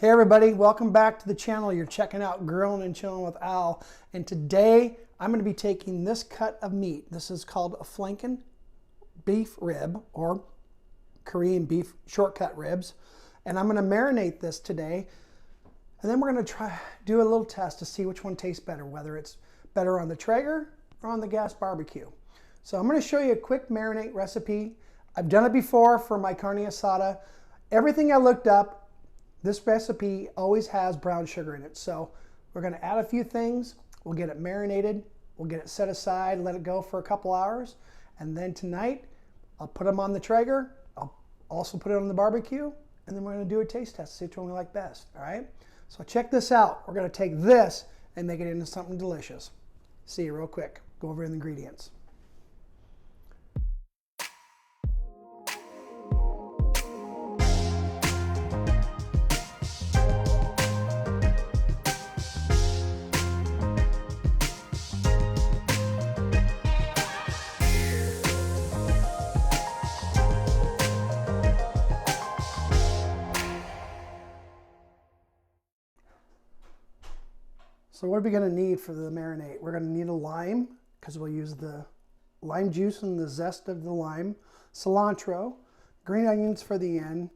Hey everybody, welcome back to the channel. You're checking out Grilling and Chilling with Al. And today I'm going to be taking this cut of meat. This is called a flanken beef rib or Korean beef shortcut ribs. And I'm going to marinate this today. And then we're going to try do a little test to see which one tastes better, whether it's better on the Traeger or on the gas barbecue. So I'm going to show you a quick marinate recipe. I've done it before for my carne asada. Everything I looked up, this recipe always has brown sugar in it. So we're going to add a few things. We'll get it marinated. We'll get it set aside, let it go for a couple hours. And then tonight, I'll put them on the Traeger. I'll also put it on the barbecue. And then we're going to do a taste test, see which one we like best. All right? So check this out. We're going to take this and make it into something delicious. See you real quick. Go over the ingredients. So what are we going to need for the marinade? We're going to need a lime, because we'll use the lime juice and the zest of the lime, cilantro, green onions for the end,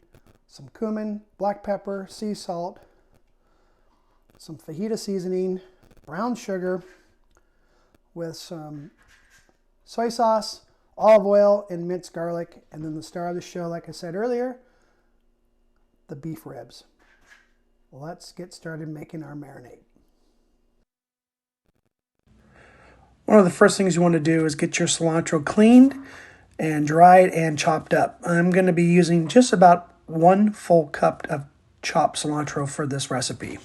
some cumin, black pepper, sea salt, some fajita seasoning, brown sugar with some soy sauce, olive oil, and minced garlic, and then the star of the show, like I said earlier, the beef ribs. Let's get started making our marinade. One of the first things you want to do is get your cilantro cleaned and dried and chopped up. I'm going to be using just about 1 full cup of chopped cilantro for this recipe.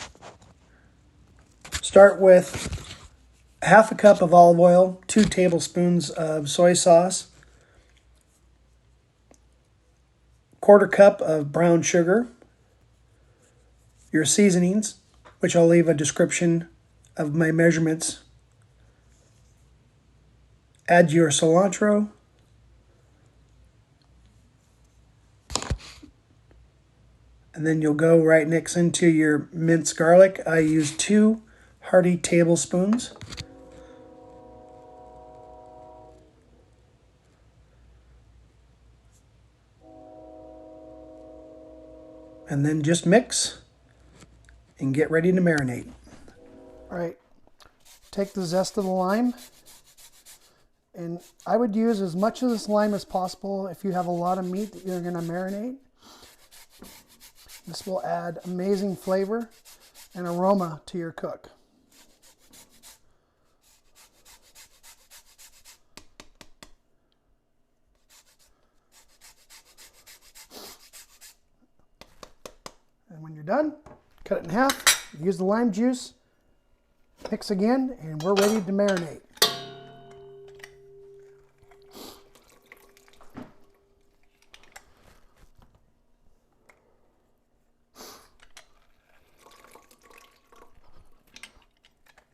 Start with half a cup of olive oil, 2 tablespoons of soy sauce, 1/4 cup of brown sugar, your seasonings, which I'll leave a description of my measurements. Add your cilantro, and then you'll go right next into your minced garlic. I use 2 hearty tablespoons. And then just mix and get ready to marinate. All right, take the zest of the lime. And I would use as much of this lime as possible if you have a lot of meat that you're going to marinate. This will add amazing flavor and aroma to your cook. And when you're done, cut it in half, use the lime juice, mix again, and we're ready to marinate.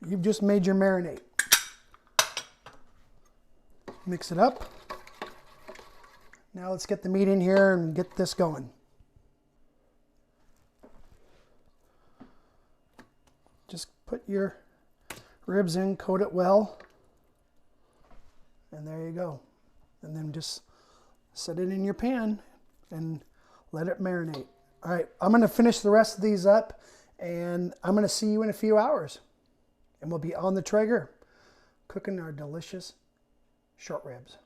You've just made your marinade. Mix it up. Now let's get the meat in here and get this going. Just put your ribs in, coat it well, and there you go. And then just set it in your pan and let it marinate. All right, I'm going to finish the rest of these up, and I'm going to see you in a few hours. And we'll be on the Traeger cooking our delicious short ribs.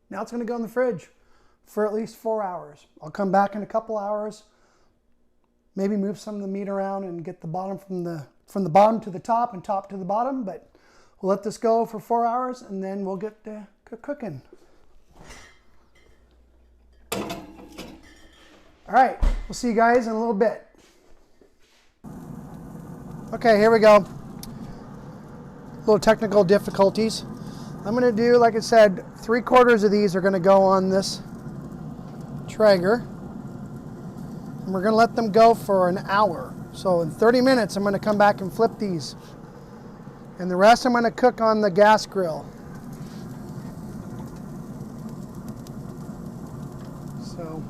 Now it's going to go in the fridge for at least 4 hours. I'll come back in a couple hours, maybe move some of the meat around and get the bottom from the bottom to the top and top to the bottom, but we'll let this go for 4 hours and then we'll get cooking. All right, we'll see you guys in a little bit. Okay, here we go. Little technical difficulties. I'm going to do, like I said, 3/4 of these are going to go on this Traeger. And we're going to let them go for an hour. So in 30 minutes, I'm going to come back and flip these. And the rest I'm going to cook on the gas grill. So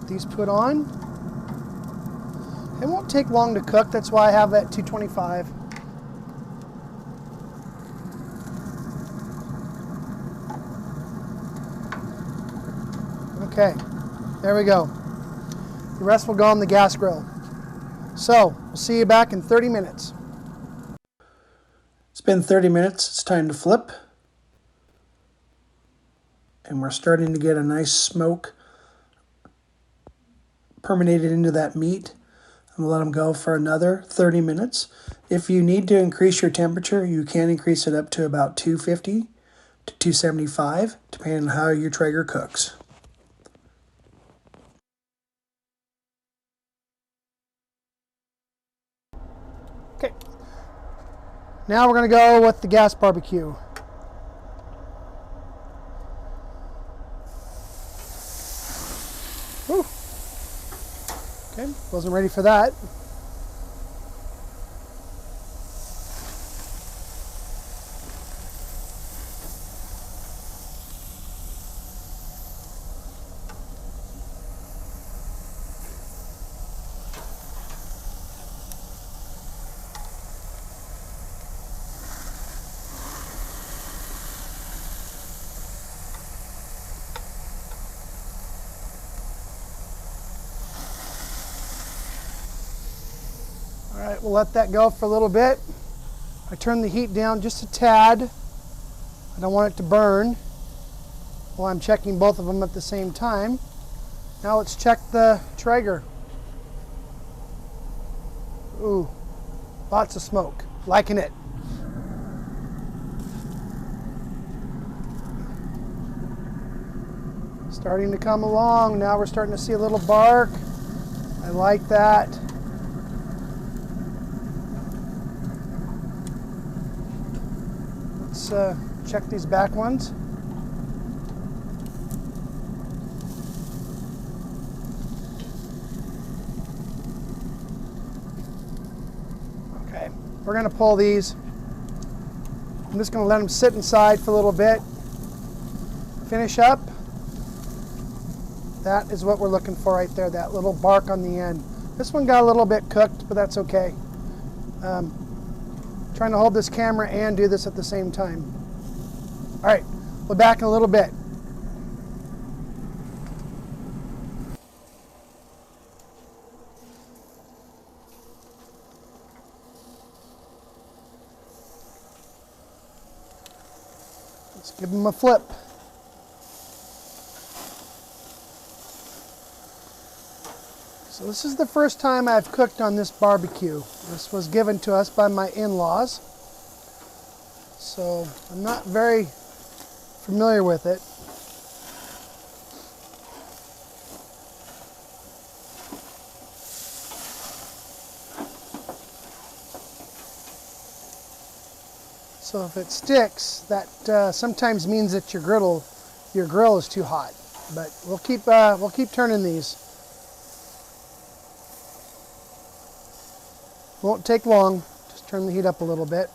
get these put on. It won't take long to cook, that's why I have that 225. Okay, there we go. The rest will go on the gas grill. So, we'll see you back in 30 minutes. It's been 30 minutes, it's time to flip. And we're starting to get a nice smoke permeated into that meat. And we'll let them go for another 30 minutes. If you need to increase your temperature, you can increase it up to about 250 to 275, depending on how your Traeger cooks. Okay, now we're going to go with the gas barbecue. Whew. Okay, wasn't ready for that. All right, we'll let that go for a little bit. I turn the heat down just a tad. I don't want it to burn while I'm checking both of them at the same time. Now let's check the Traeger. Ooh, lots of smoke. Liking it. Starting to come along. Now we're starting to see a little bark. I like that. Let's check these back ones. Okay, we're going to pull these. I'm just going to let them sit inside for a little bit. Finish up. That is what we're looking for right there, that little bark on the end. This one got a little bit cooked, but that's okay. Trying to hold this camera and do this at the same time. All right, we're back in a little bit. Let's give them a flip. So this is the first time I've cooked on this barbecue. This was given to us by my in-laws. So I'm not very familiar with it. So if it sticks, that sometimes means that your grill is too hot. But we'll keep turning these. Won't take long, just turn the heat up a little bit.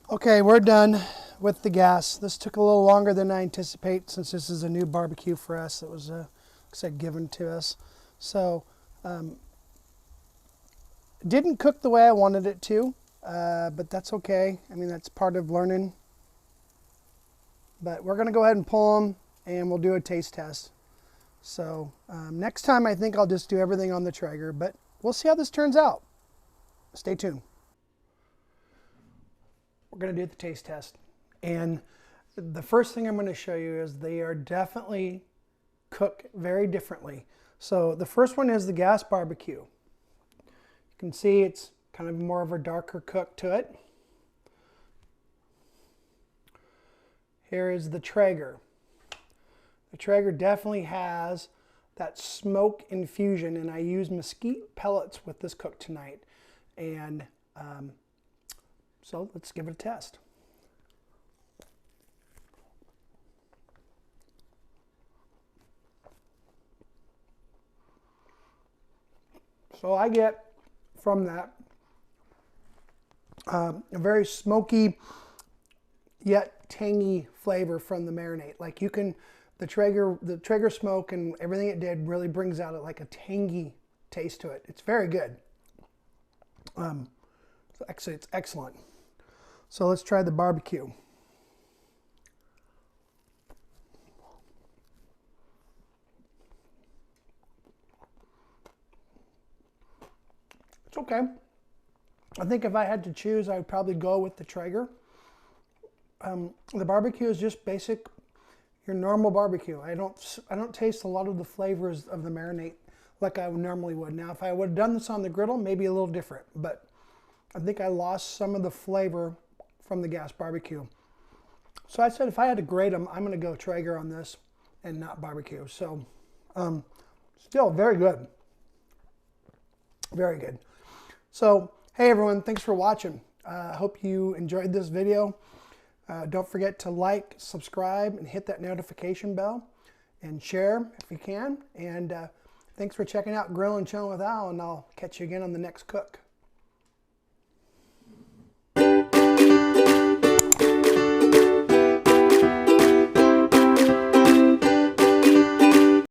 Okay, we're done with the gas. This took a little longer than I anticipate since this is a new barbecue for us. It was, like I said, given to us. So, didn't cook the way I wanted it to, but that's okay. I mean, that's part of learning. But we're gonna go ahead and pull them and we'll do a taste test. So next time I think I'll just do everything on the Traeger, but we'll see how this turns out. Stay tuned. We're going to do the taste test. And the first thing I'm going to show you is they are definitely cooked very differently. So the first one is the gas barbecue. You can see it's kind of more of a darker cook to it. Here is the Traeger. The Traeger definitely has that smoke infusion, and I use mesquite pellets with this cook tonight. And so let's give it a test. So I get from that a very smoky yet tangy flavor from the marinade. Like the Traeger smoke and everything it did really brings out like a tangy taste to it. It's very good. So actually, it's excellent. So let's try the barbecue. It's okay. I think if I had to choose, I would probably go with the Traeger. The barbecue is just basic, your normal barbecue. I don't taste a lot of the flavors of the Marinate like I normally would. Now, if I would have done this on the griddle, maybe a little different, but I think I lost some of the flavor from the gas barbecue. So I said if I had to grade them, I'm going to go Traeger on this and not barbecue. So still very good. Very good. So, hey everyone, thanks for watching. I hope you enjoyed this video. Don't forget to like, subscribe, and hit that notification bell, and share if you can. And thanks for checking out Grill and Chilling with Al, and I'll catch you again on the next cook.